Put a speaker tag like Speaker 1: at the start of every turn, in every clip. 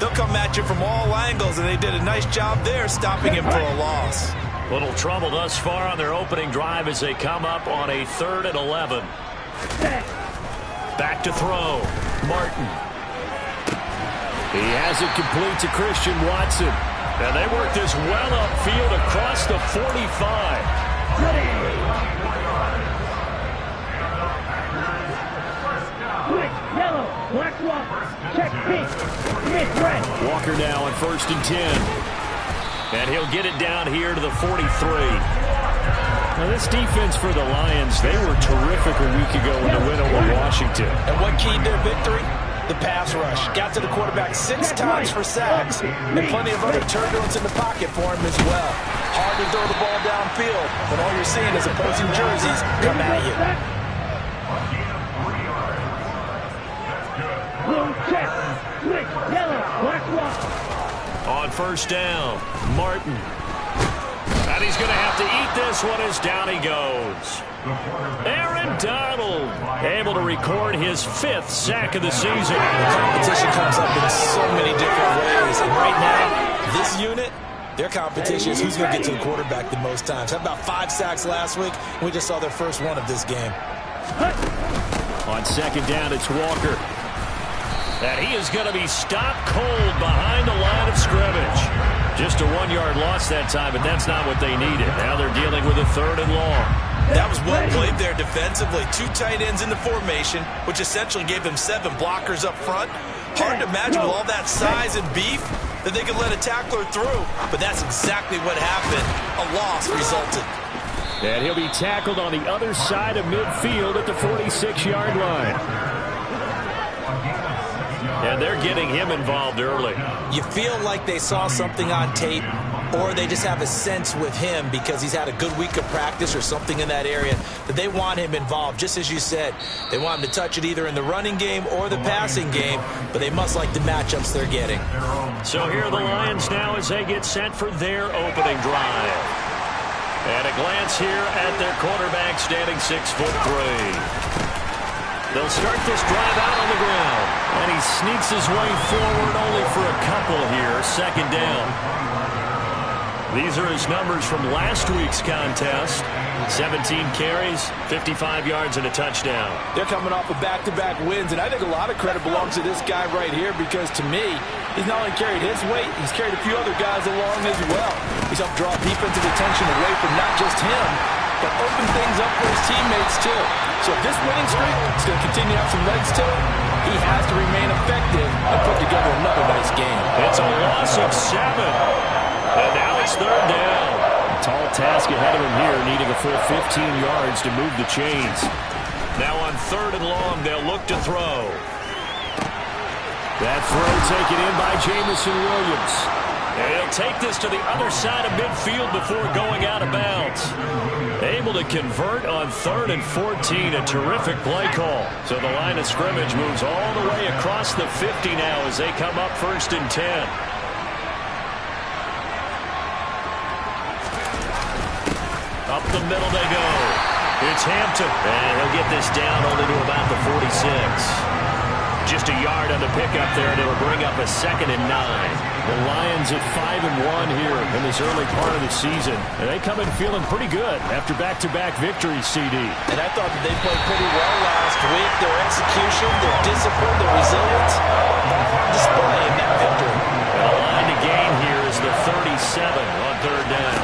Speaker 1: They'll come at you from all angles, and they did a nice job there stopping him for a loss.
Speaker 2: Little trouble thus far on their opening drive as they come up on a 3rd and 11. Back to throw. Martin. He has it complete to Christian Watson. And they work this well upfield across the 45.
Speaker 3: Yellow, black Walker, check pink, Smith red.
Speaker 2: Walker now on 1st and 10. And he'll get it down here to the 43. Now this defense for the Lions, they were terrific a week ago in the win over Washington.
Speaker 1: And what keyed their victory? The pass rush. Got to the quarterback 6 times for sacks, and plenty of other turbulence in the pocket for him as well. Hard to throw the ball downfield when all you're seeing is opposing jerseys come at you.
Speaker 3: Blue check, switch, yellow, black Walker.
Speaker 2: On 1st down, Martin. And he's going to have to eat this one as down he goes. Aaron Donald able to record his 5th sack of the season.
Speaker 1: The competition comes up in so many different ways. And right now, this unit, their competition is who's going to get to the quarterback the most times. Had about 5 sacks last week, and we just saw their first one of this game.
Speaker 2: On 2nd down, it's Walker. And he is going to be stopped cold behind the line of scrimmage. Just a 1-yard loss that time, but that's not what they needed. Now they're dealing with a 3rd and long.
Speaker 1: That was well played there defensively. 2 tight ends in the formation, which essentially gave them 7 blockers up front. Hard to imagine with all that size and beef that they could let a tackler through, but that's exactly what happened. A loss resulted.
Speaker 2: And he'll be tackled on the other side of midfield at the 46-yard line. And they're getting him involved early.
Speaker 1: You feel like they saw something on tape, or they just have a sense with him because he's had a good week of practice or something in that area that they want him involved. Just as you said, they want him to touch it either in the running game or the passing game, but they must like the matchups they're getting.
Speaker 2: So here are the Lions now as they get set for their opening drive. And a glance here at their quarterback standing 6'3". They'll start this drive out on the ground. And he sneaks his way forward only for a couple here. 2nd down. These are his numbers from last week's contest. 17 carries, 55 yards, and a touchdown.
Speaker 4: They're coming off of back-to-back wins, and I think a lot of credit belongs to this guy right here because, to me, he's not only carried his weight, he's carried a few other guys along as well. He's helped draw defensive attention away from not just him, but open things up for his teammates, too. So if this winning streak is going to continue to have some legs to it, he has to remain effective and put together another nice game.
Speaker 2: It's a loss of 7. And now it's 3rd down. A tall task ahead of him here, needing a full 15 yards to move the chains. Now on 3rd and long, they'll look to throw. That throw taken in by Jamison Williams. And he'll take this to the other side of midfield before going out of bounds. Able to convert on 3rd and 14. A terrific play call. So the line of scrimmage moves all the way across the 50 now as they come up 1st and 10. Up the middle they go. It's Hampton. And he'll get this down only to about the 46. Just a yard on the pickup there, and it'll bring up a 2nd and 9. The Lions at 5-1 here in this early part of the season. And they come in feeling pretty good after back-to-back victories, CD.
Speaker 1: And I thought that they played pretty well last week. Their execution, their discipline, their resilience, all on display in that victory.
Speaker 2: And the line to gain here is the 37 on 3rd down.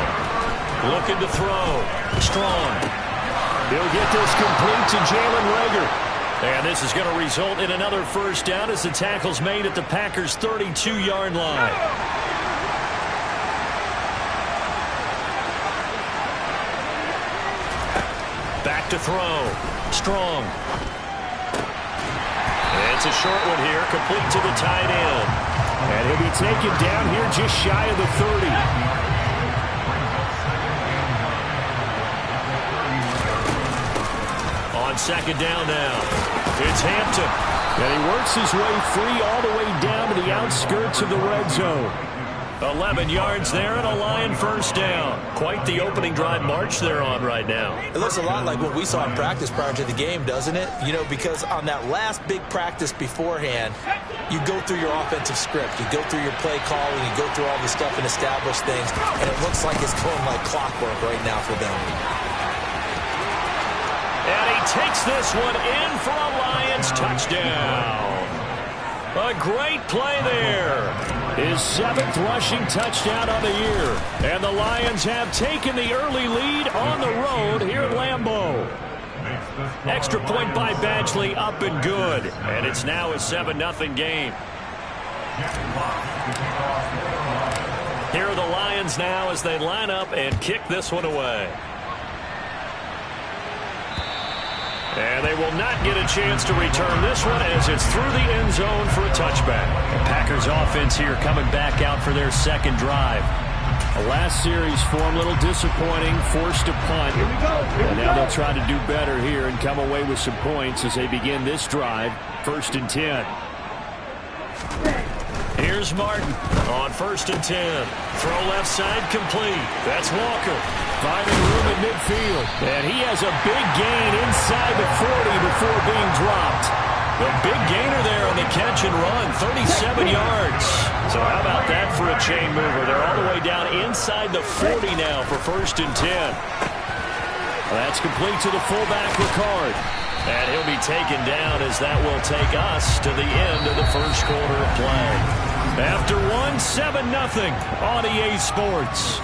Speaker 2: Looking to throw. Strong. He'll get this complete to Jalen Reagor. And this is going to result in another 1st down as the tackle's made at the Packers' 32-yard line. Back to throw. Strong. It's a short one here, complete to the tight end. And he'll be taken down here just shy of the 30. On 2nd down now, it's Hampton. And he works his way free all the way down to the outskirts of the red zone. 11 yards there and a Lion first down. Quite the opening drive march they're on right now.
Speaker 1: It looks a lot like what we saw in practice prior to the game, doesn't it? You know, because on that last big practice beforehand, you go through your offensive script. You go through your play calling. You go through all the stuff and establish things. And it looks like it's going like clockwork right now for them.
Speaker 2: And he takes this one in for a Lions touchdown. A great play there. His 7th rushing touchdown on the year. And the Lions have taken the early lead on the road here at Lambeau. Extra point by Badgley, up and good. And it's now a 7-0 game. Here are the Lions now as they line up and kick this one away. And they will not get a chance to return this one as it's through the end zone for a touchback. The Packers offense here coming back out for their second drive. The last series for them, a little disappointing, forced a punt. And now they'll try to do better here and come away with some points as they begin this drive, 1st and 10. Here's Martin on 1st and 10. Throw left side complete. That's Walker. Finding room in midfield. And he has a big gain inside the 40 before being dropped. The big gainer there on the catch and run, 37 yards. So how about that for a chain mover? They're all the way down inside the 40 now for 1st and 10. That's complete to the fullback, Ricard. And he'll be taken down as that will take us to the end of the first quarter of play. After one, 7-0 on EA Sports.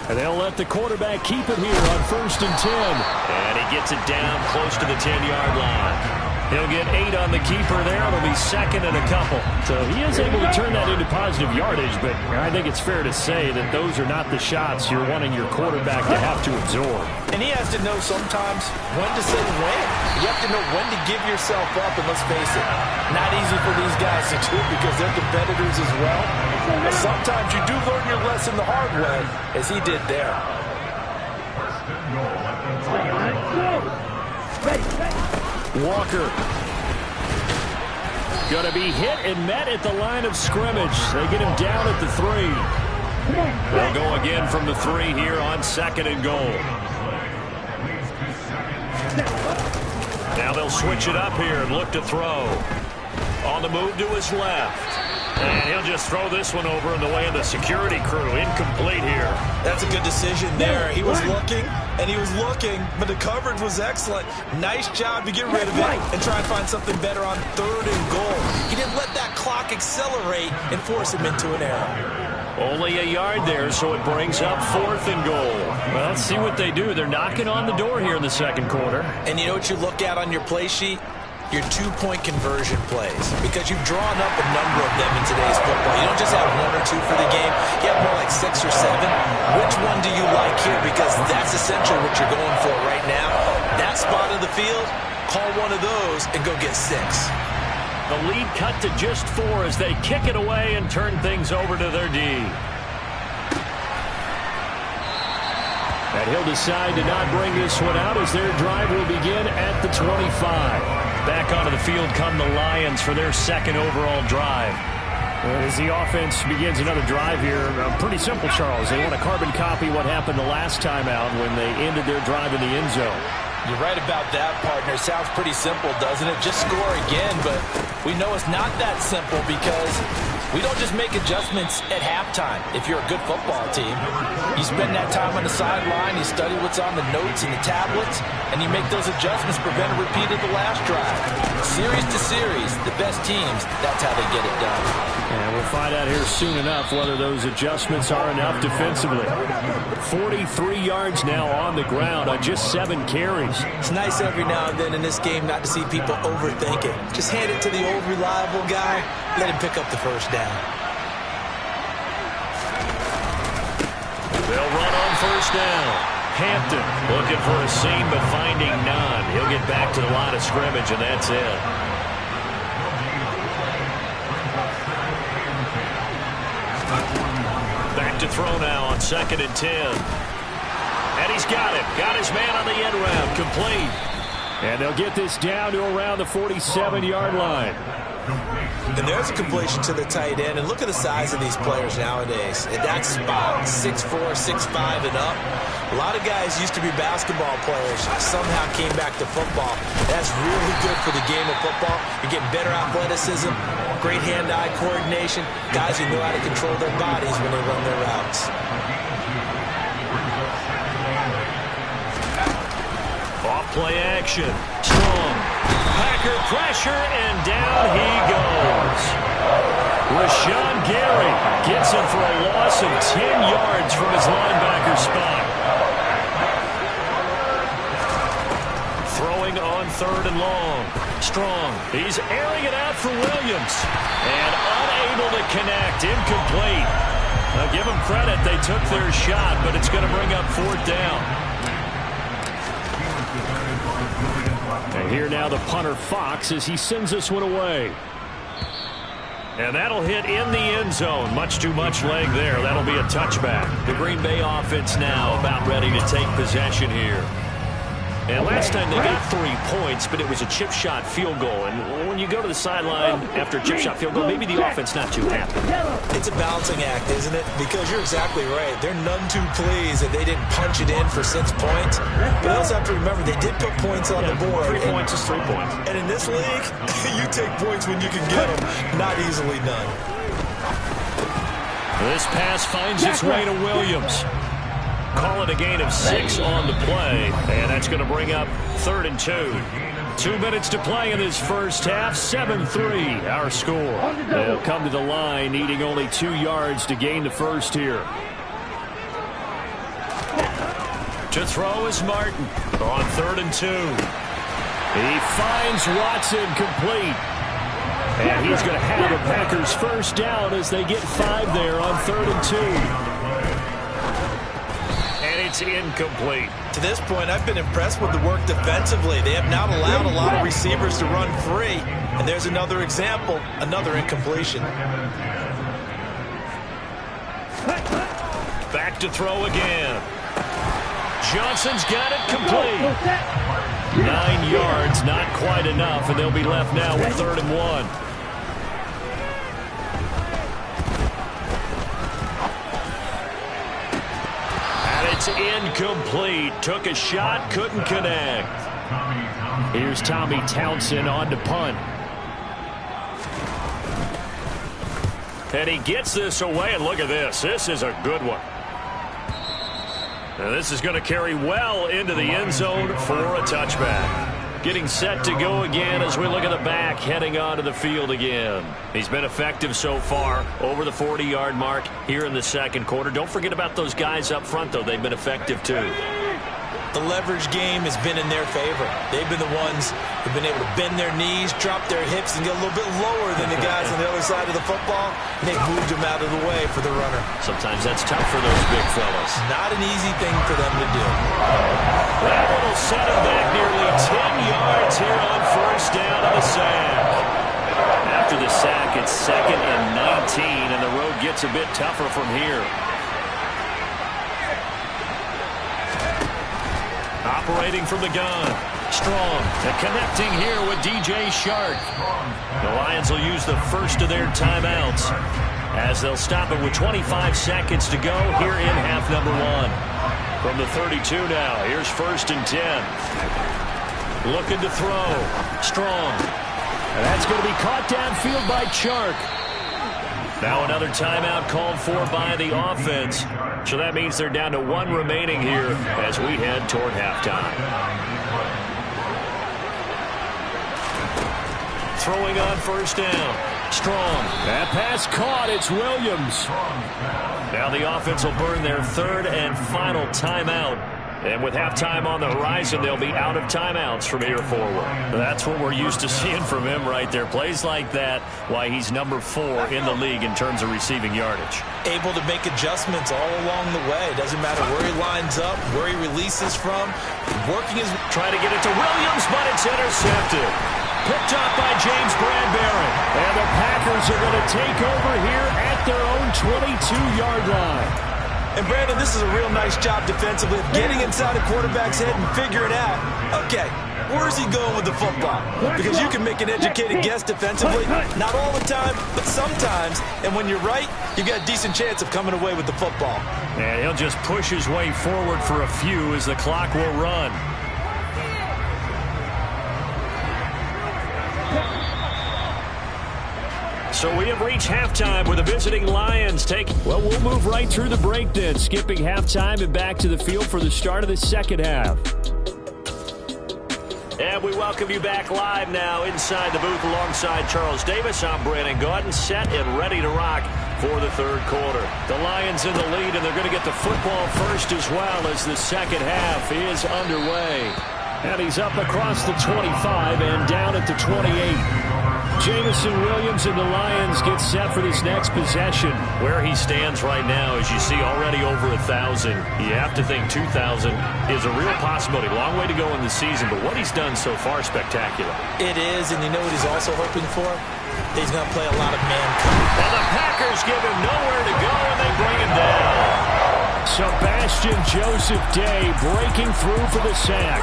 Speaker 2: And they'll let the quarterback keep it here on 1st and 10. And he gets it down close to the 10-yard line. He'll get 8 on the keeper there. It'll be 2nd and a couple. So he is able to turn that into positive yardage, but I think it's fair to say that those are not the shots you're wanting your quarterback to have to absorb.
Speaker 4: And he has to know sometimes when to say when. You have to know when to give yourself up, and let's face it, not easy for these guys to do because they're competitors as well. But sometimes you do learn your lesson the hard way, as he did there.
Speaker 2: Walker. Going to be hit and met at the line of scrimmage. They get him down at the 3. They'll go again from the 3 here on 2nd and goal. Now they'll switch it up here and look to throw. On the move to his left. And he'll just throw this one over in the way of the security crew. Incomplete here.
Speaker 1: That's a good decision there. He was looking, and he was looking, but the coverage was excellent. Nice job to get rid of it and try and find something better on 3rd and goal. He didn't let that clock accelerate and force him into an error.
Speaker 2: Only a yard there, so it brings up 4th and goal. Well, let's see what they do. They're knocking on the door here in the second quarter.
Speaker 1: And you know what you look at on your play sheet? Your 2-point conversion plays, because you've drawn up a number of them in today's football. You don't just have 1 or 2 for the game. You have more like 6 or 7. Which one do you like here? Because that's essentially what you're going for right now. That spot of the field, call one of those and go get 6.
Speaker 2: The lead cut to just 4 as they kick it away and turn things over to their D. And he'll decide to not bring this one out as their drive will begin at the 25. Back onto the field come the Lions for their 2nd overall drive. As the offense begins another drive here, pretty simple, Charles. They want to carbon copy what happened the last time out when they ended their drive in the end zone.
Speaker 4: You're right about that, partner. Sounds pretty simple, doesn't it? Just score again, but we know it's not that simple because we don't just make adjustments at halftime. If you're a good football team, you spend that time on the sideline, you study what's on the notes and the tablets, and you make those adjustments, prevent a repeat of the last drive. Series to series, the best teams, that's how they get it done.
Speaker 2: And we'll find out here soon enough whether those adjustments are enough defensively. 43 yards now on the ground on just 7 carries.
Speaker 1: It's nice every now and then in this game not to see people overthink it. Just hand it to the old reliable guy, let him pick up the first down.
Speaker 2: They'll run on 1st down. Hampton looking for a seam but finding none. He'll get back to the line of scrimmage and that's it. Back to throw now on 2nd and 10. And he's got it. Got his man on the end round. Complete. And they'll get this down to around the 47-yard line.
Speaker 1: And there's a completion to the tight end. And look at the size of these players nowadays. At that spot, 6'4", 6'5", and up. A lot of guys used to be basketball players, somehow came back to football. That's really good for the game of football. You're getting better athleticism, great hand-eye coordination, guys who know how to control their bodies when they run their routes.
Speaker 2: Off play action. Strong. Packer pressure, and down he goes. Rashawn Gary gets him for a loss of 10 yards from his linebacker spot. Throwing on 3rd and long. Strong. He's airing it out for Williams. And unable to connect. Incomplete. Now give them credit. They took their shot, but it's going to bring up 4th down. And here now the punter Fox as he sends this one away. And that'll hit in the end zone. Much too much leg there. That'll be a touchback. The Green Bay offense now about ready to take possession here. And last time they got 3 points, but it was a chip shot field goal. And when you go to the sideline after a chip shot field goal, maybe the offense not too happy.
Speaker 1: It's a balancing act, isn't it? Because you're exactly right. They're none too pleased that they didn't punch it in for 6 points. But they also have to remember they did put points on the board.
Speaker 2: 3 points is 3 points.
Speaker 1: And in this league, you take points when you can get them. Not easily done.
Speaker 2: This pass finds its way to Williams. Call it a gain of 6 on the play, and that's going to bring up 3rd and 2. 2 minutes to play in this first half. 7-3 our score. They'll come to the line needing only 2 yards to gain the first here. To throw is Martin on 3rd and 2. He finds Watson complete. And he's going to have the Packers first down as they get 5 there on 3rd and 2. It's incomplete.
Speaker 1: To this point, I've been impressed with the work defensively. They have not allowed a lot of receivers to run free. And there's another example, another incompletion.
Speaker 2: Back to throw again. Johnson's got it complete. 9 yards, not quite enough, and they'll be left now with 3rd and 1. It's incomplete. Took a shot, couldn't connect. Here's Tommy Townsend on to punt. And he gets this away, and look at this. This is a good one. Now this is going to carry well into the end zone for a touchback. Getting set to go again as we look at the back, heading onto the field again. He's been effective so far, over the 40-yard mark here in the second quarter. Don't forget about those guys up front, though. They've been effective, too.
Speaker 1: The leverage game has been in their favor. They've been the ones who've been able to bend their knees, drop their hips, and get a little bit lower than the guys on the other side of the football. And they've moved them out of the way for the runner.
Speaker 2: Sometimes that's tough for those big fellas.
Speaker 1: Not an easy thing for them to do.
Speaker 2: That one will set him back nearly 10 yards here on first down of the sack. After the sack, it's 2nd and 19, and the road gets a bit tougher from here. Operating from the gun. Strong. And connecting here with DJ Shark. The Lions will use the first of their timeouts as they'll stop it with 25 seconds to go here in half number 1. From the 32 now, here's 1st and 10. Looking to throw. Strong. And that's going to be caught downfield by Chark. Now another timeout called for by the offense. So that means they're down to 1 remaining here as we head toward halftime. Throwing on first down. Strong. That pass caught. It's Williams. Now the offense will burn their 3rd and final timeout. And with halftime on the horizon, they'll be out of timeouts from here forward. That's what we're used to seeing from him right there. Plays like that, why he's number 4 in the league in terms of receiving yardage.
Speaker 1: Able to make adjustments all along the way. Doesn't matter where he lines up, where he releases from. Working his...
Speaker 2: Trying to get it to Williams, but it's intercepted. Picked up by James Bradbury. And the Packers are going to take over here at their own 22-yard line.
Speaker 1: And, Brandon, this is a real nice job defensively of getting inside a quarterback's head and figuring out, okay, Where's he going with the football? Because you can make an educated guess defensively. Not all the time, but sometimes. And when you're right, you've got a decent chance of coming away with the football.
Speaker 2: And he'll just push his way forward for a few as the clock will run. So we have reached halftime with the visiting Lions taking. Well, we'll move right through the break then, skipping halftime and back to the field for the start of the second half. And we welcome you back live now inside the booth alongside Charles Davis. I'm Brandon Gaudin, set and ready to rock for the third quarter. The Lions in the lead, and they're going to get the football first as well as the second half is underway. And he's up across the 25 and down at the 28. Jamison Williams and the Lions get set for this next possession. Where he stands right now, as you see, already over 1,000. You have to think 2,000 is a real possibility. Long way to go in the season, but what he's done so far, spectacular. It is, and you know what he's also hoping for? He's going to play a lot of man coverage. And the Packers give him nowhere to go, and they bring him down. Sebastian Joseph Day breaking through for the sack.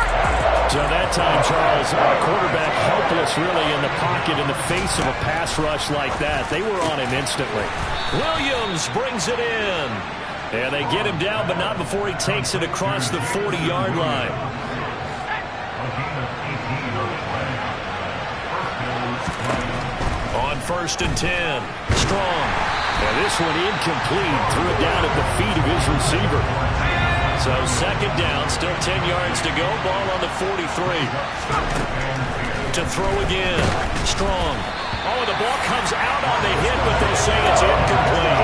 Speaker 2: So that time, Charles, quarterback helpless really in the pocket in the face of a pass rush like that. They were on him instantly. Williams brings it in. And they get him down, but not before he takes it across the 40-yard line. On 1st and 10, Strong. And this one incomplete. Threw it down at the feet of his receiver. So second down, still 10 yards to go. Ball on the 43. To throw again. Strong. Oh, the ball comes out on the hit, but they say it's incomplete.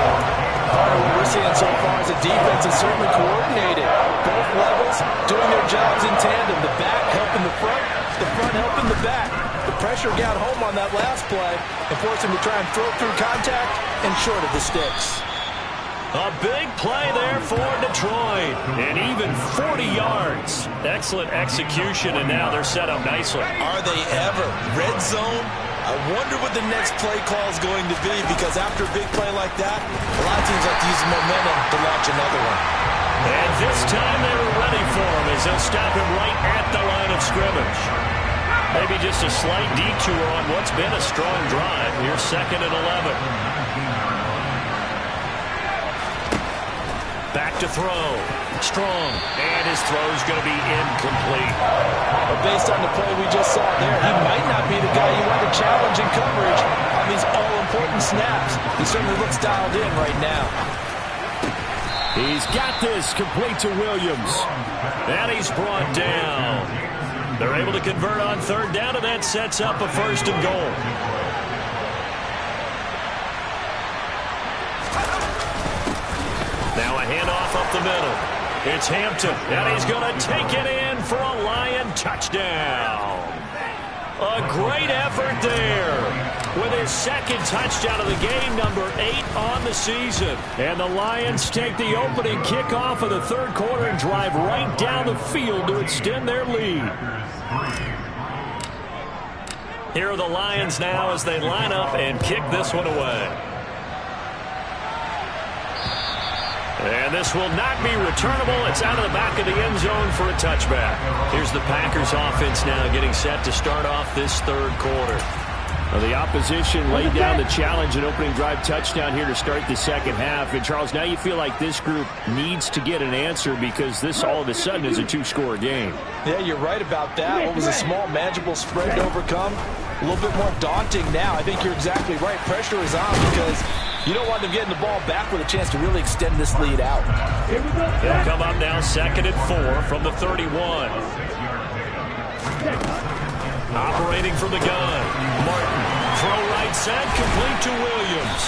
Speaker 4: What we're seeing so far is the defense is certainly coordinated. Both levels doing their jobs in tandem. The back helping the front helping the back. The pressure got home on that last play and forced him to try and throw through contact and short of the sticks.
Speaker 2: A big play there for Detroit. And even 40 yards. Excellent execution, and now they're set up nicely.
Speaker 1: Are they ever? Red zone? I wonder what the next play call is going to be, because after a big play like that, a lot of teams like to use the momentum to launch another one.
Speaker 2: And this time they were ready for him as they'll stop him right at the line of scrimmage. Maybe just a slight detour on what's been a strong drive. Here's 2nd and 11. Back to throw. Strong. And his throw's going to be incomplete.
Speaker 4: But based on the play we just saw there, he might not be the guy you want to challenge in coverage on these all-important snaps. He certainly looks dialed in right now.
Speaker 2: He's got this complete to Williams. And he's brought down. They're able to convert on 3rd down, and that sets up a 1st and goal. Now a handoff up the middle. It's Hampton, and he's going to take it in for a Lion touchdown. A great effort there with his 2nd touchdown of the game, number 8 on the season. And the Lions take the opening kickoff of the 3rd quarter and drive right down the field to extend their lead. Here are the Lions now as they line up and kick this one away. And this will not be returnable. It's out of the back of the end zone for a touchback. Here's the Packers offense now getting set to start off this 3rd quarter. Well, the opposition laid down the challenge and opening drive touchdown here to start the second half. And, Charles, now you feel like this group needs to get an answer because this all of a sudden is a 2-score game.
Speaker 4: Yeah, you're right about that. What was a small, manageable spread to overcome? A little bit more daunting now. I think you're exactly right. Pressure is on because you don't want them getting the ball back with a chance to really extend this lead out.
Speaker 2: They'll come up now 2nd and 4 from the 31. Operating from the gun. Martin, throw right side, complete to Williams.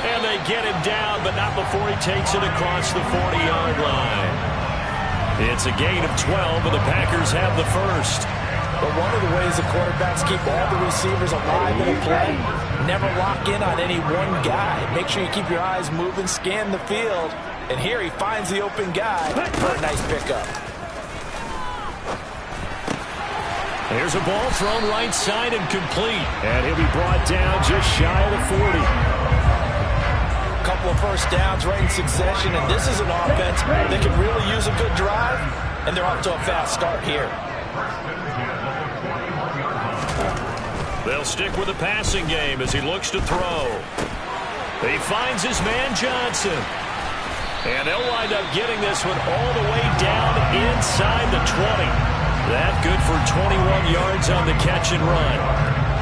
Speaker 2: And they get him down, but not before he takes it across the 40-yard line. It's a gain of 12, and the Packers have the 1st.
Speaker 4: But one of the ways the quarterbacks keep all the receivers alive in a play, never lock in on any one guy. Make sure you keep your eyes moving, scan the field. And here he finds the open guy for a nice pickup.
Speaker 2: Here's a ball thrown right side and complete. And he'll be brought down just shy of the 40.
Speaker 4: A couple of 1st downs right in succession, and this is an offense that can really use a good drive, and they're off to a fast start here.
Speaker 2: stick with the passing game as he looks to throw. He finds his man Johnson. And they'll wind up getting this one all the way down inside the 20. That good for 21 yards on the catch and run.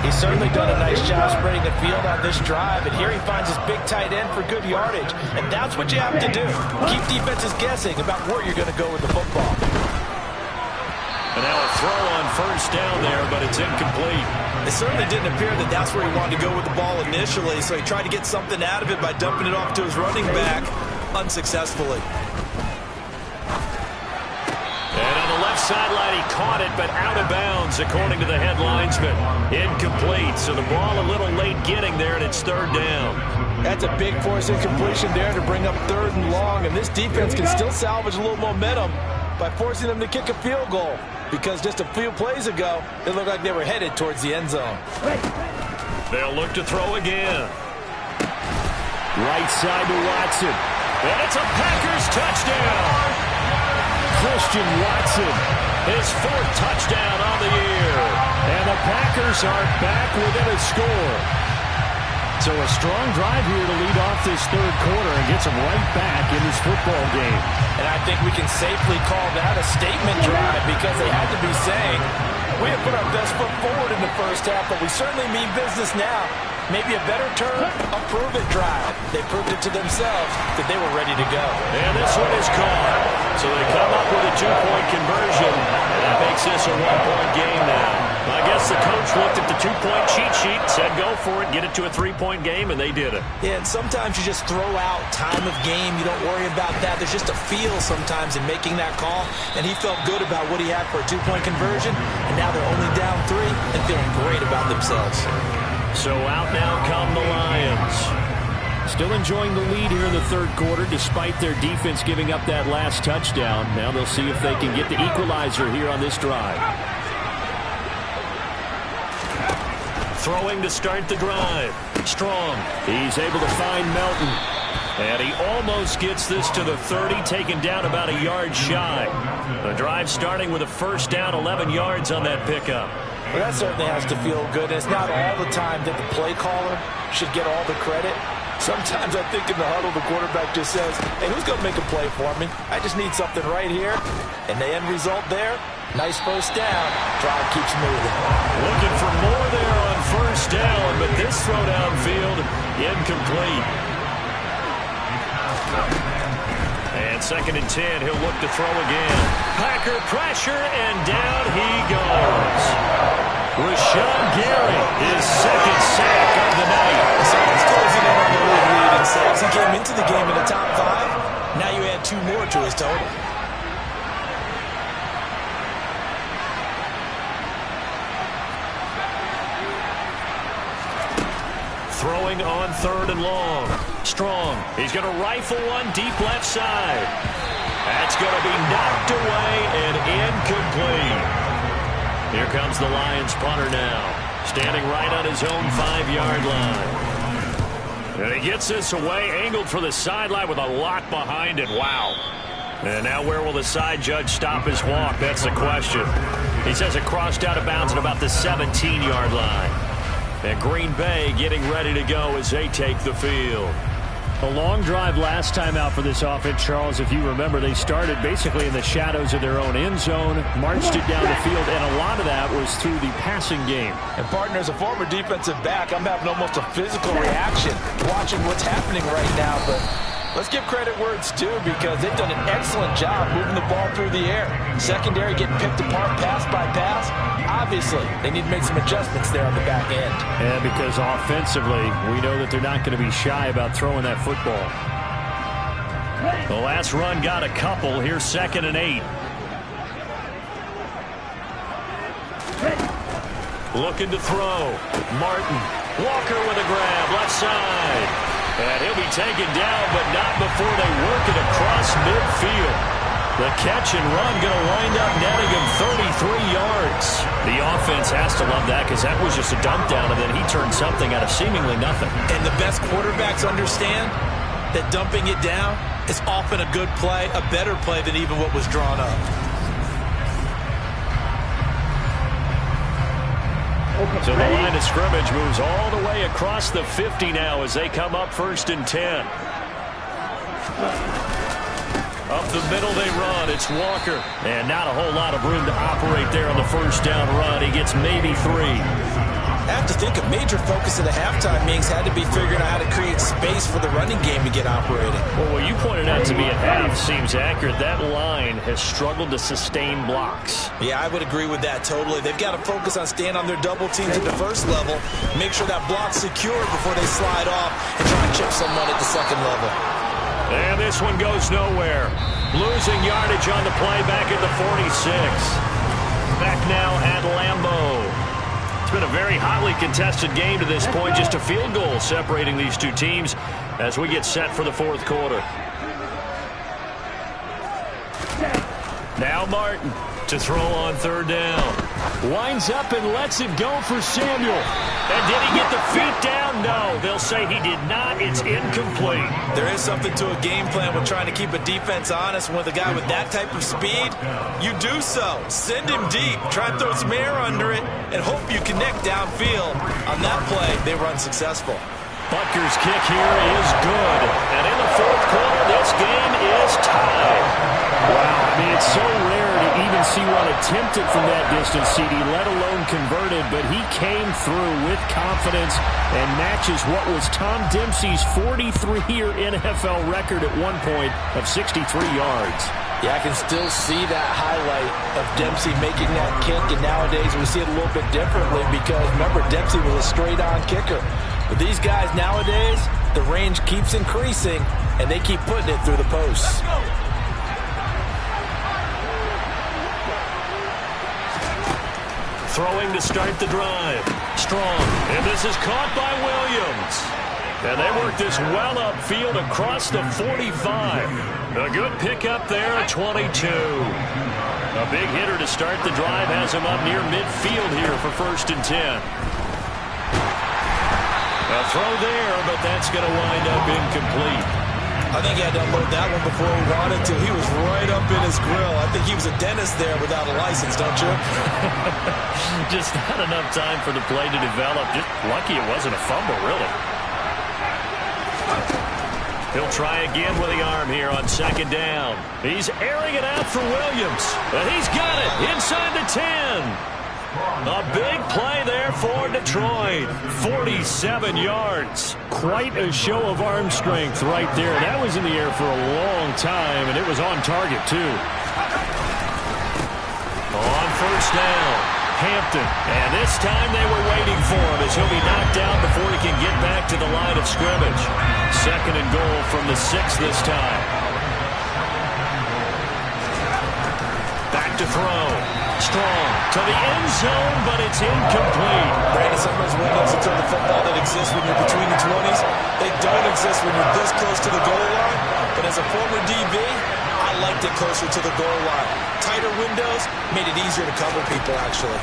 Speaker 4: He's certainly done a nice job spreading the field on this drive, and here he finds his big tight end for good yardage. And that's what you have to do. Keep defenses guessing about where you're going to go with the football.
Speaker 2: And now a throw on first down there, but it's incomplete.
Speaker 1: It certainly didn't appear that that's where he wanted to go with the ball initially, so he tried to get something out of it by dumping it off to his running back unsuccessfully.
Speaker 2: And on the left sideline, he caught it, but out of bounds, according to the head linesman. Incomplete, so the ball a little late getting there, and it's third down.
Speaker 4: That's a big force incompletion there to bring up 3rd and long, and this defense can still salvage a little momentum by forcing them to kick a field goal, because just a few plays ago, it looked like they were headed towards the end zone.
Speaker 2: They'll look to throw again. Right side to Watson. And it's a Packers touchdown. Christian Watson, his 4th touchdown on the year. And the Packers are back within a score. So a strong drive here to lead off this 3rd quarter and gets them right back in this football game.
Speaker 4: And I think we can safely call that a statement drive, because they had to be saying, we have put our best foot forward in the first half, but we certainly mean business now. Maybe a better term, a prove-it drive. They proved it to themselves that they were ready to go.
Speaker 2: And this one is caught. So they come up with a 2-point conversion. And that makes this a 1-point game now. I guess the coach looked at the 2-point cheat sheet, said go for it, get it to a 3-point game, and they did it.
Speaker 1: Yeah, and sometimes you just throw out time of game. You don't worry about that. There's just a feel sometimes in making that call. And he felt good about what he had for a 2-point conversion. And now they're only down 3 and feeling great about themselves.
Speaker 2: So out now come the Lions. Still enjoying the lead here in the 3rd quarter despite their defense giving up that last touchdown. Now they'll see if they can get the equalizer here on this drive. Throwing to start the drive. Strong. He's able to find Melton. And he almost gets this to the 30, taken down about a yard shy. The drive starting with a first down, 11 yards on that pickup.
Speaker 4: Well, that certainly has to feel good. And it's not all the time that the play caller should get all the credit. Sometimes I think in the huddle, the quarterback just says, hey, who's going to make a play for me? I just need something right here. And the end result there, nice first down. Drive keeps moving.
Speaker 2: Looking for more there on first down, but this throw downfield, incomplete. And 2nd and 10, he'll look to throw again. Packer pressure, and down he goes. Rashawn Gary, his 2nd sack of the night.
Speaker 1: So he's closing in on the league in sacks. He came into the game in the top 5. Now you add 2 more to his total.
Speaker 2: Throwing on 3rd and long. Strong. He's going to rifle one deep left side. That's going to be knocked away and incomplete. Here comes the Lions punter now. Standing right on his own 5-yard line. And he gets this away, angled for the sideline with a lot behind it. Wow. And now where will the side judge stop his walk? That's the question. He says it crossed out of bounds at about the 17-yard line. And Green Bay getting ready to go as they take the field. A long drive last time out for this offense, Charles. If you remember, they started basically in the shadows of their own end zone, marched it down the field, and a lot of that was through the passing game.
Speaker 4: And, partner, as a former defensive back, I'm having almost a physical reaction watching what's happening right now. But let's give credit where it's due, because they've done an excellent job moving the ball through the air. Secondary getting picked apart pass by pass. Obviously, they need to make some adjustments there on the back end.
Speaker 2: And because offensively, we know that they're not going to be shy about throwing that football. The last run got a couple. Here's 2nd and 8. Looking to throw. Martin. Walker with a grab. Left side. And he'll be taken down, but not before they work it across midfield. The catch and run going to wind up netting him 33 yards. The offense has to love that, because that was just a dump down, and then he turned something out of seemingly nothing.
Speaker 1: And the best quarterbacks understand that dumping it down is often a good play, a better play than even what was drawn up.
Speaker 2: So the line of scrimmage moves all the way across the 50 now as they come up 1st and 10. Up the middle they run. It's Walker. And not a whole lot of room to operate there on the 1st down run. He gets maybe 3.
Speaker 1: I have to think a major focus of the halftime meetings had to be figuring out how to create space for the running game to get operating.
Speaker 2: Well, what you pointed out to me at half seems accurate. That line has struggled to sustain blocks.
Speaker 1: Yeah, I would agree with that totally. They've got to focus on staying on their double teams at the first level, make sure that block's secure before they slide off and try to chip someone at the second level.
Speaker 2: And this one goes nowhere. Losing yardage on the play back at the 46. Back now at Lambeau. It's been a very hotly contested game to this point. Just a field goal separating these two teams as we get set for the 4th quarter. Now Martin to throw on 3rd down. Winds up and lets it go for Samuel. And did he get the feet down? No, they'll say he did not. It's incomplete.
Speaker 1: There is something to a game plan with trying to keep a defense honest. With a guy with that type of speed, you do so. Send him deep. Try and throw some air under it and hope you connect downfield. On that play, they were unsuccessful.
Speaker 2: Butker's kick here is good. And in the 4th quarter, this game is tied. Wow, I mean, it's so rare to even see one attempted from that distance, CD, let alone converted, but he came through with confidence and matches what was Tom Dempsey's 43-year NFL record at one point of 63 yards.
Speaker 4: Yeah, I can still see that highlight of Dempsey making that kick, and nowadays we see it a little bit differently because, remember, Dempsey was a straight-on kicker. But these guys nowadays, the range keeps increasing, and they keep putting it through the posts.
Speaker 2: Throwing to start the drive. Strong. And this is caught by Williams. And they work this well upfield across the 45. A good pickup there at 22. A big hitter to start the drive has him up near midfield here for 1st and 10. A throw there, but that's going to wind up incomplete.
Speaker 1: I think he had to unload that one before he wanted to. He was right up in his grill. I think he was a dentist there without a license, don't you?
Speaker 2: Just not enough time for the play to develop. Just lucky it wasn't a fumble, really. He'll try again with the arm here on 2nd down. He's airing it out for Williams. And he's got it inside the 10. A big play there for Detroit. 47 yards. Quite a show of arm strength right there. That was in the air for a long time, and it was on target, too. On 1st down, Hampton. And this time they were waiting for him as he'll be knocked down before he can get back to the line of scrimmage. 2nd and goal from the 6 this time. Back to throw. Strong to the end zone, but it's incomplete.
Speaker 1: Brandon, sometimes windows into the football that exists when you're between the 20s, they don't exist when you're this close to the goal line. But as a former DB, I liked it closer to the goal line. Tighter windows made it easier to cover people, actually.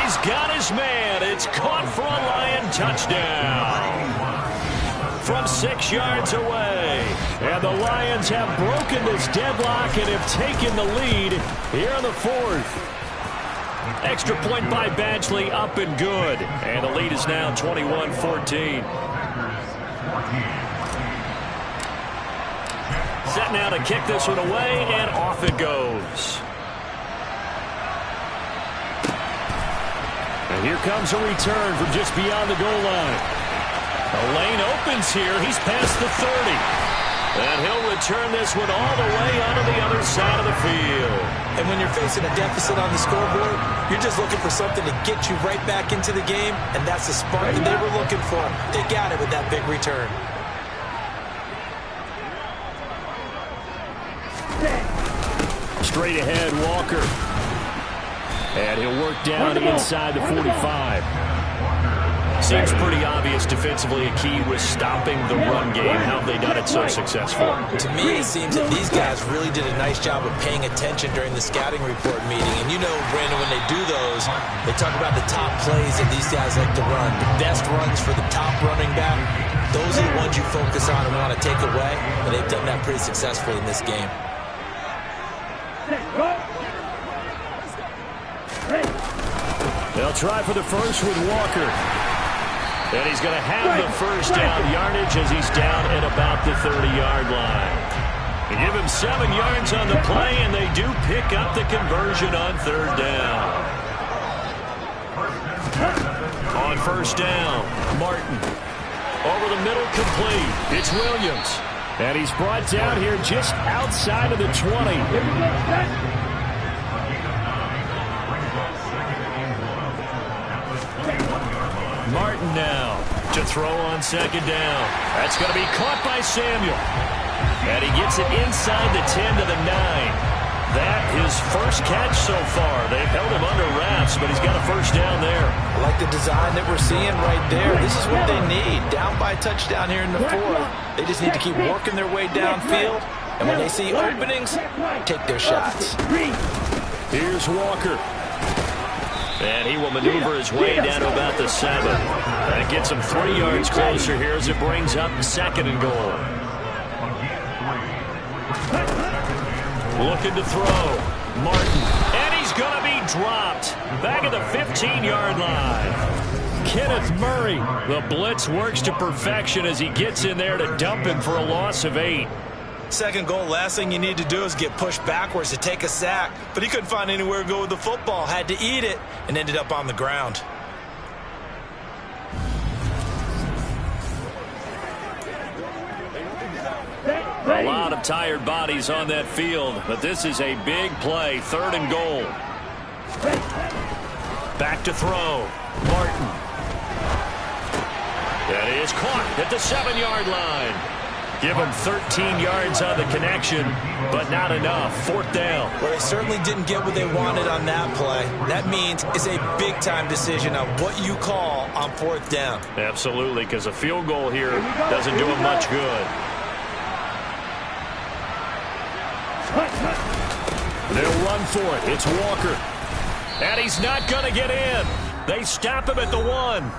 Speaker 2: He's got his man. It's caught for a Lion touchdown. From 6 yards away. And the Lions have broken this deadlock and have taken the lead here in the 4th. Extra point by Badgley, up and good. And the lead is now 21-14. Set now to kick this one away, and off it goes. And here comes a return from just beyond the goal line. The lane opens here. He's past the 30. And he'll return this one all the way onto the other side of the field.
Speaker 1: And when you're facing a deficit on the scoreboard, you're just looking for something to get you right back into the game, and that's the spark that they were looking for. They got it with that big return.
Speaker 2: Straight ahead, Walker. And he'll work down inside the 45. Seems pretty obvious defensively a key was stopping the run game. How have they done it so successful?
Speaker 1: To me, it seems that these guys really did a nice job of paying attention during the scouting report meeting. And you know, Brandon, when they do those, they talk about the top plays that these guys like to run. The best runs for the top running back. Those are the ones you focus on and want to take away. And they've done that pretty successfully in this game.
Speaker 3: Ready.
Speaker 2: They'll try for the first with Walker. And he's going to have the first down yardage as he's down at about the 30-yard line. They give him 7 yards on the play, and they do pick up the conversion on 3rd down. On 1st down, Martin. Over the middle, complete. It's Williams. And he's brought down here just outside of the 20. Martin now to throw on 2nd down. That's going to be caught by Samuel. And he gets it inside the 10 to the 9. That his first catch so far. They've held him under wraps, but he's got a first down there.
Speaker 4: I like the design that we're seeing right there. This is what they need. Down by a touchdown here in the 4th. They just need to keep working their way downfield. And when they see openings, take their shots.
Speaker 2: Here's Walker. And he will maneuver his way down to about the 7. That gets him 3 yards closer here as it brings up 2nd and goal. Looking to throw. Martin. And he's going to be dropped. Back at the 15-yard line. Kenneth Murray. The blitz works to perfection as he gets in there to dump him for a loss of 8.
Speaker 1: 2nd goal, last thing you need to do is get pushed backwards to take a sack. But he couldn't find anywhere to go with the football. Had to eat it and ended up on the ground.
Speaker 2: A lot of tired bodies on that field, but this is a big play. 3rd and goal. Back to throw. Martin. That is caught at the 7-yard line. Give him 13 yards on the connection, but not enough. 4th down.
Speaker 1: Well, they certainly didn't get what they wanted on that play. That means it's a big-time decision on what you call on 4th down.
Speaker 2: Absolutely, because a field goal here doesn't do him much good. They'll run for it. It's Walker. And he's not going to get in. They stop him at the 1.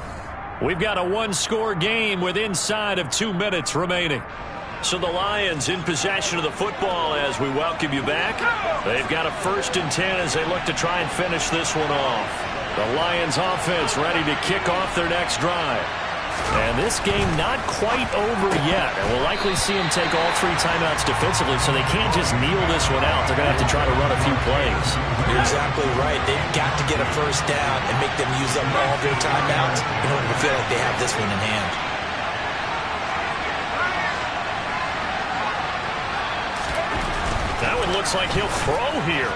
Speaker 2: We've got a 1-score game with inside of 2 minutes remaining. So the Lions in possession of the football as we welcome you back. They've got a 1st and 10 as they look to try and finish this one off. The Lions offense ready to kick off their next drive. And this game not quite over yet. And we'll likely see them take all 3 timeouts defensively, so they can't just kneel this one out. They're going to have to try to run a few plays.
Speaker 1: You're exactly right. They've got to get a 1st down and make them use up all their timeouts in order to feel like they have this one in hand.
Speaker 2: That one looks like he'll throw here.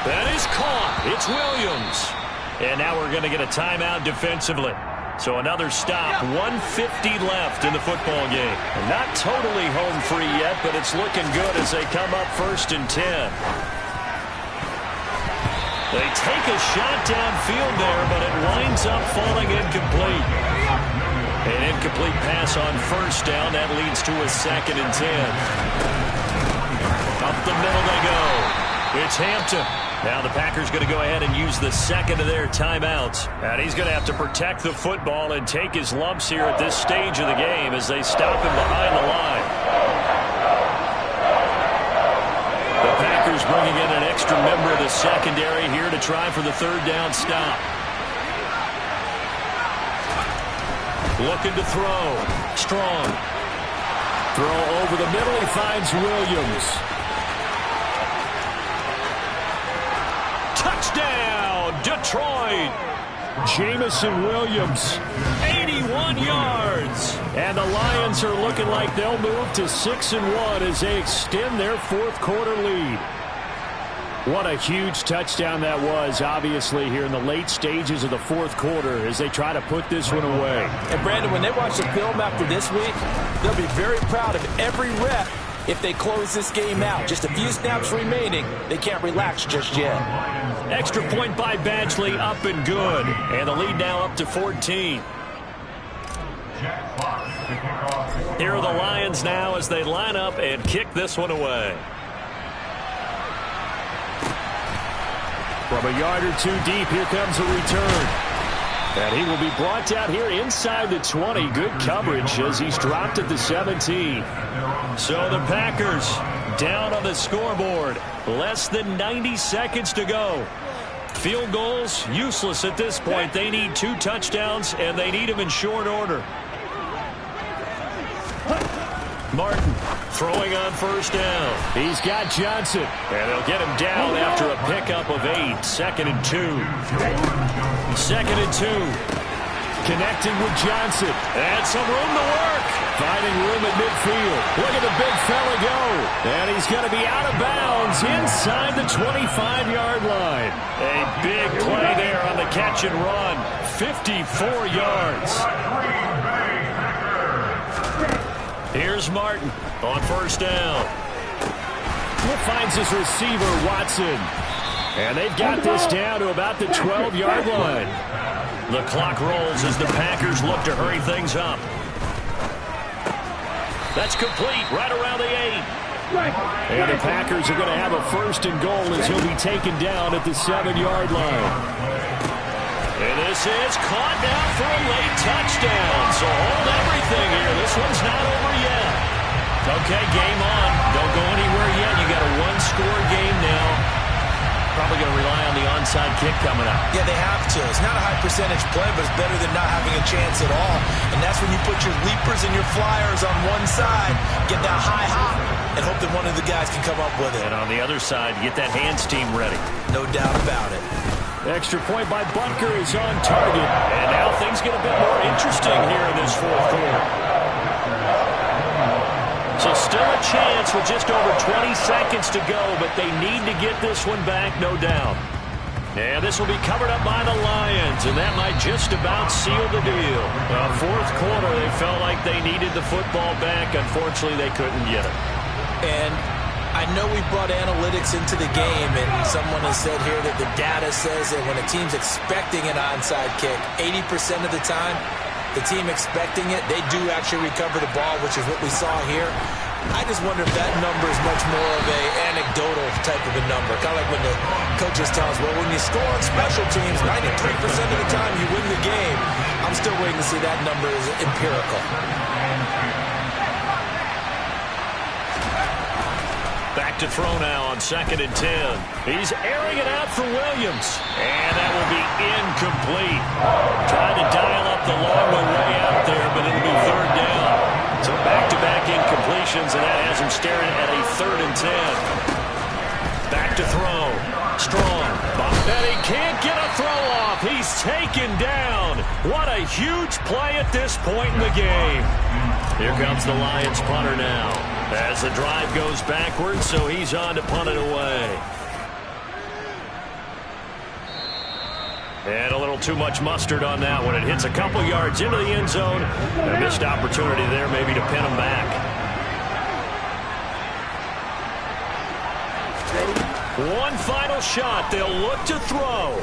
Speaker 2: That is caught. It's Williams. And now we're going to get a timeout defensively. So another stop, 1:50 left in the football game. And not totally home free yet, but it's looking good as they come up 1st and 10. They take a shot downfield there, but it winds up falling incomplete. An incomplete pass on 1st down. That leads to a 2nd and 10. Up the middle they go. It's Hampton. Now the Packers going to go ahead and use the 2nd of their timeouts. And he's going to have to protect the football and take his lumps here at this stage of the game as they stop him behind the line. The Packers bringing in an extra member of the secondary here to try for the 3rd down stop. Looking to throw. Strong. Throw over the middle. He finds Williams. Touchdown, Detroit. Jamison Williams, 81 yards. And the Lions are looking like they'll move to 6-1 as they extend their 4th quarter lead. What a huge touchdown that was, obviously, here in the late stages of the 4th quarter as they try to put this one away.
Speaker 4: And, Brandon, when they watch the film after this week, they'll be very proud of every rep if they close this game out. Just a few snaps remaining. They can't relax just yet.
Speaker 2: Extra point by Badgley, up and good. And the lead now up to 14. Here are the Lions now as they line up and kick this one away. From a yard or 2 deep, here comes a return. And he will be brought down here inside the 20. Good coverage as he's dropped at the 17. So the Packers down on the scoreboard. Less than 90 seconds to go. Field goals, useless at this point. They need 2 touchdowns, and they need them in short order. Martin throwing on first down. He's got Johnson. And they'll get him down after a pickup of 8. 2nd and 2. 2nd and 2. Connecting with Johnson. And some room to work. Finding room at midfield. Look at the big fella go. And he's going to be out of bounds inside the 25-yard line. A big play there on the catch and run. 54 yards. Here's Martin on first down. He finds his receiver, Watson. And they've got this down to about the 12-yard line. The clock rolls as the Packers look to hurry things up. That's complete right around the 8. And the Packers are going to have a 1st and goal as he'll be taken down at the 7-yard line. And this is caught now for a late touchdown. So hold everything here. This one's not over yet. Okay, game on. Don't go anywhere yet. You got a 1-score game now. Probably going to rely on the onside kick coming up.
Speaker 1: Yeah, they have to. It's not a high percentage play, but it's better than not having a chance at all. And that's when you put your leapers and your flyers on one side, get that high hop, and hope that one of the guys can come up with it.
Speaker 2: And on the other side, get that hands team ready.
Speaker 1: No doubt about it.
Speaker 2: Extra point by Butker is on target. And now things get a bit more interesting here in this 4th quarter. So still a chance with just over 20 seconds to go, but they need to get this one back, no doubt. And this will be covered up by the Lions, and that might just about seal the deal. 4th quarter, they felt like they needed the football back. Unfortunately, they couldn't get it.
Speaker 1: And I know we brought analytics into the game, and someone has said here that the data says that when a team's expecting an onside kick, 80% of the time, the team expecting it, they do actually recover the ball, which is what we saw here. I just wonder if that number is much more of a anecdotal type of a number. Kind of like when the coaches tell us, well, when you score on special teams, 93% of the time you win the game. I'm still waiting to see that number is empirical.
Speaker 2: Back to throw now on 2nd and 10. He's airing it out for Williams. And that will be incomplete. Trying to dial up the long way out there, but it'll be 3rd down. So back-to-back incompletions, and that has him staring at a 3rd and 10. Back to throw. Strong. And he can't get a throw off. He's taken down. What a huge play at this point in the game. Here comes the Lions punter now. As the drive goes backwards, so he's on to punt it away. And a little too much mustard on that one. It hits a couple yards into the end zone. A missed opportunity there maybe to pin him back. One final shot. They'll look to throw.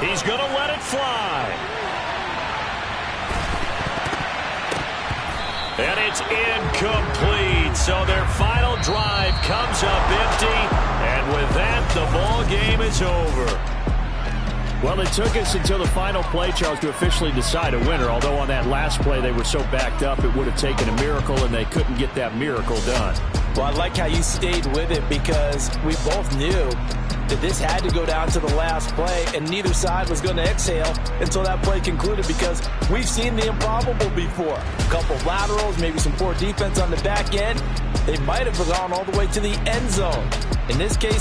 Speaker 2: He's going to let it fly. And it's incomplete. So their final drive comes up empty. And with that, the ball game is over. Well, it took us until the final play, Charles, to officially decide a winner. Although on that last play they were so backed up, it would have taken a miracle, and they couldn't get that miracle done.
Speaker 4: Well, I like how you stayed with it because we both knew that this had to go down to the last play, and neither side was going to exhale until that play concluded because we've seen the improbable before. A couple laterals, maybe some poor defense on the back end. They might have gone all the way to the end zone. In this case,